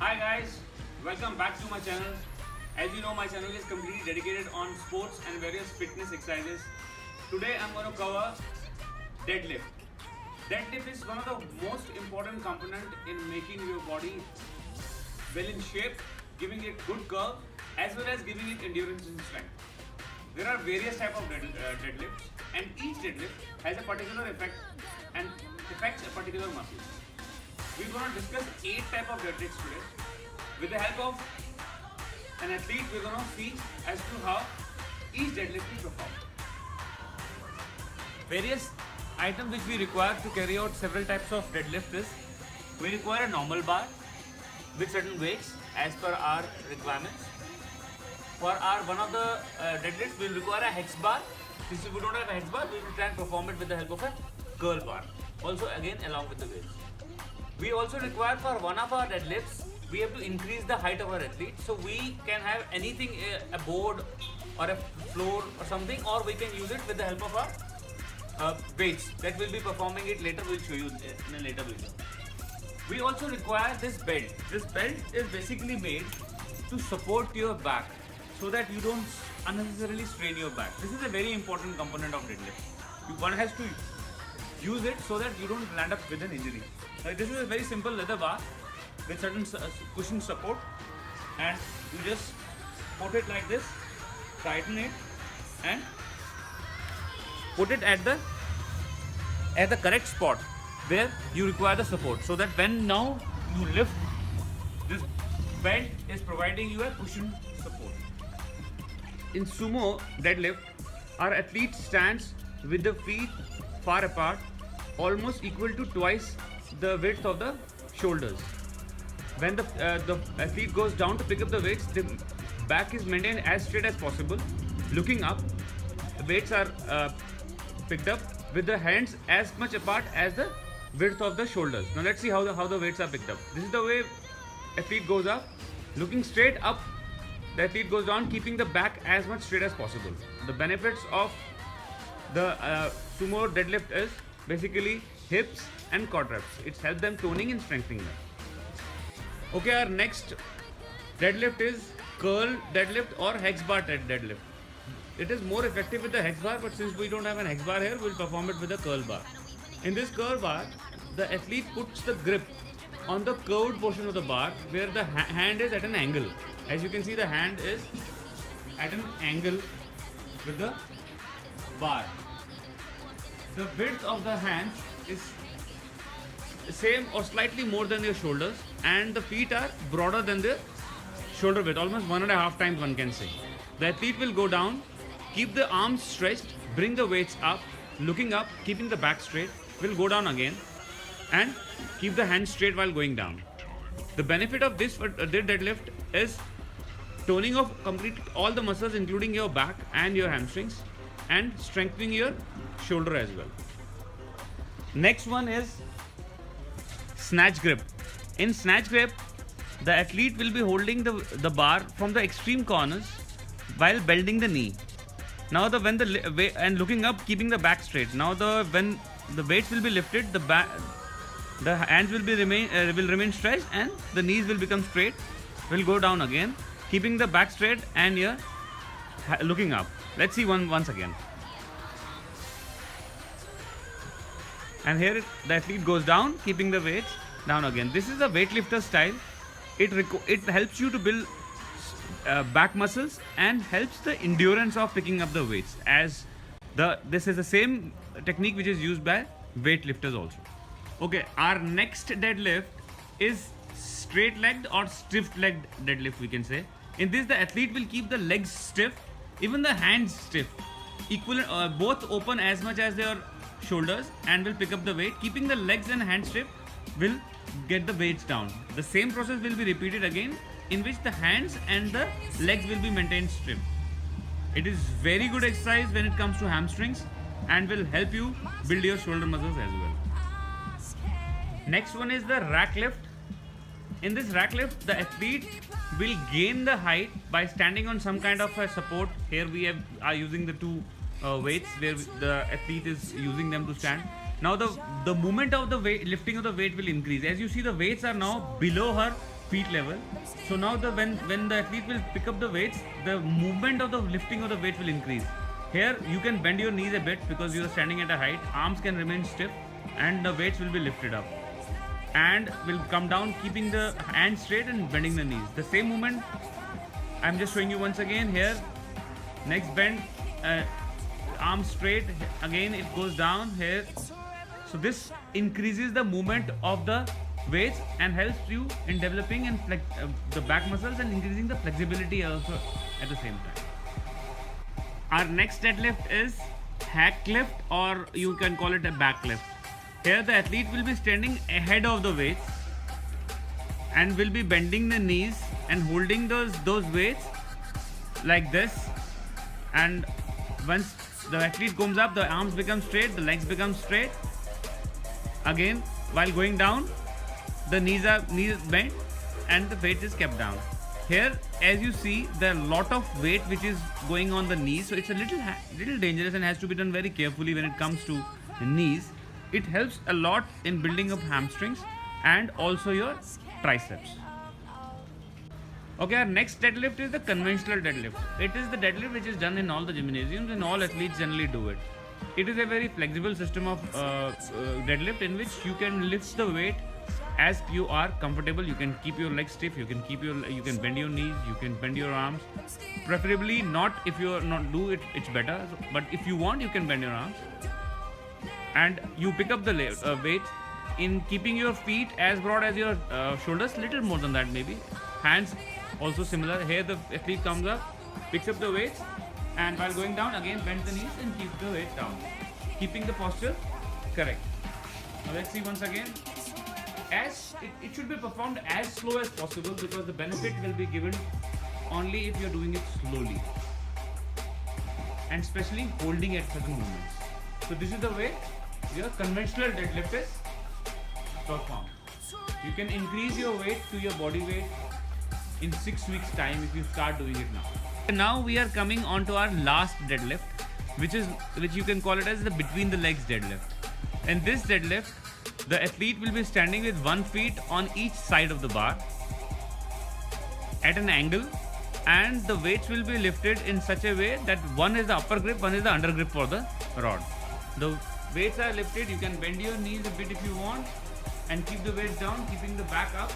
Hi guys, welcome back to my channel. As you know, my channel is completely dedicated on sports and various fitness exercises. Today I'm going to cover deadlift. Deadlift is one of the most important component in making your body well in shape, giving it good curve as well as giving it endurance and strength. There are various types of deadlifts and each deadlift has a particular effect and affects a particular muscle. We're going to discuss 8 types of deadlifts today. With the help of an athlete, we're going to see as to how each deadlift is performed. Various items which we require to carry out several types of deadlift is we require a normal bar with certain weights as per our requirements. For our one of the deadlifts, we'll require a hex bar. Since we don't have a hex bar, we will try and perform it with the help of a curl bar. Also, again, along with the weights. We also require for one of our deadlifts, we have to increase the height of our athlete. So we can have anything, a board or a floor or something, or we can use it with the help of our weights. That will be performing it later. We'll show you in a later video. We also require this belt. This belt is basically made to support your back so that you don't unnecessarily strain your back. This is a very important component of deadlift. One has to use it so that you don't land up with an injury. This is a very simple leather bar with certain cushion support, and you just put it like this, tighten it, and put it at the correct spot where you require the support, so that when now you lift, this belt is providing you a cushion support. In sumo deadlift, our athlete stands with the feet far apart, almost equal to twice the width of the shoulders. When the athlete goes down to pick up the weights, the back is maintained as straight as possible. Looking up, the weights are picked up with the hands as much apart as the width of the shoulders. Now let's see how the weights are picked up. This is the way athlete goes up. Looking straight up, the athlete goes down, keeping the back as much straight as possible. The benefits of the sumo deadlift is basically hips and quadriceps. It's helped them toning and strengthening them. Okay, our next deadlift is curl deadlift or hex bar deadlift. It is more effective with the hex bar, but since we don't have an hex bar here, we'll perform it with a curl bar. In this curl bar, the athlete puts the grip on the curved portion of the bar where the hand is at an angle. As you can see, the hand is at an angle with the bar. The width of the hands is same or slightly more than your shoulders, and the feet are broader than the shoulder width, almost 1.5 times one can say. The athlete will go down, keep the arms stretched, bring the weights up, looking up, keeping the back straight, will go down again and keep the hands straight while going down. The benefit of this deadlift is toning of complete all the muscles including your back and your hamstrings, and strengthening your shoulder as well. Next one is snatch grip. In snatch grip, the athlete will be holding the bar from the extreme corners while bending the knee. Now and looking up, keeping the back straight. Now when the weights will be lifted, the hands will remain stretched and the knees will become straight. Will go down again, keeping the back straight and you're looking up. Let's see once again. And here the athlete goes down, keeping the weights down again. This is a weightlifter style. It helps you to build back muscles and helps the endurance of picking up the weights. This is the same technique which is used by weightlifters also. Okay, our next deadlift is straight-legged or stiff-legged deadlift, we can say. In this, the athlete will keep the legs stiff, even the hands stiff, both open as much as their shoulders, and will pick up the weight. Keeping the legs and hands stiff will get the weights down. The same process will be repeated again, in which the hands and the legs will be maintained stiff. It is very good exercise when it comes to hamstrings and will help you build your shoulder muscles as well. Next one is the rack lift. In this rack lift, the athlete will gain the height by standing on some kind of a support. Here we are using the two weights where the athlete is using them to stand. Now the movement of the weight, lifting of the weight will increase. As you see, the weights are now below her feet level. So now when the athlete will pick up the weights, the movement of the lifting of the weight will increase. Here you can bend your knees a bit because you are standing at a height. Arms can remain stiff, and the weights will be lifted up and will come down, keeping the hands straight and bending the knees. The same movement I'm just showing you once again here. Next bend, arms straight. Again it goes down here. So this increases the movement of the weights and helps you in developing and the back muscles and increasing the flexibility also at the same time. Our next deadlift is hack lift, or you can call it a back lift. Here the athlete will be standing ahead of the weights and will be bending the knees and holding those weights like this. And once the athlete comes up, the arms become straight, the legs become straight. Again, while going down, the knees bent and the weight is kept down. Here, as you see, there are a lot of weight which is going on the knees, so it's a little dangerous and has to be done very carefully when it comes to the knees. It helps a lot in building up hamstrings and also your triceps. Okay, our next deadlift is the conventional deadlift. It is the deadlift which is done in all the gymnasiums, and all athletes generally do it. It is a very flexible system of deadlift in which you can lift the weight as you are comfortable. You can keep your legs stiff, you can bend your knees, you can bend your arms. Preferably not, if you are not do it, it's better. But if you want, you can bend your arms. And you pick up the weight in keeping your feet as broad as your shoulders, little more than that maybe. Hands also similar. Here the athlete comes up, picks up the weights, and while going down again bend the knees and keep the weight down, keeping the posture correct. Now let's see once again. It should be performed as slow as possible, because the benefit will be given only if you're doing it slowly, and especially holding at certain moments. So this is the way your conventional deadlift is performed. You can increase your weight to your body weight in 6 weeks time if you start doing it now. And now we are coming on to our last deadlift, which you can call it as the between the legs deadlift. In this deadlift, the athlete will be standing with 1 foot on each side of the bar at an angle, and the weights will be lifted in such a way that one is the upper grip, one is the under grip for the rod. The weights are lifted. You can bend your knees a bit if you want and keep the weights down, keeping the back up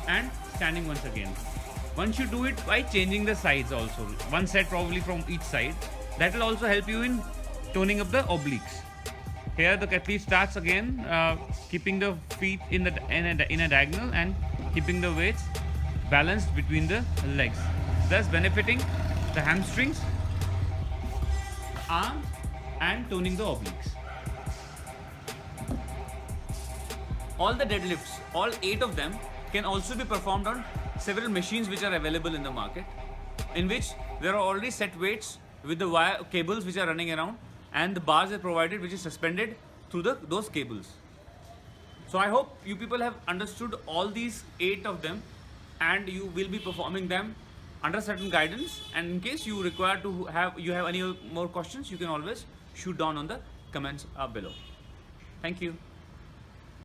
and standing once again. Once you do it by changing the sides also, one set probably from each side, that will also help you in toning up the obliques. Here the athlete starts again, keeping the feet in a diagonal and keeping the weights balanced between the legs, thus benefiting the hamstrings, arms, and toning the obliques. All the deadlifts, all 8 of them, can also be performed on several machines which are available in the market, in which there are already set weights with the wire cables which are running around, and the bars are provided which is suspended through those cables. So I hope you people have understood all these 8 of them, and you will be performing them under certain guidance. And in case you require to have any more questions, you can always shoot down on the comments below. Thank you.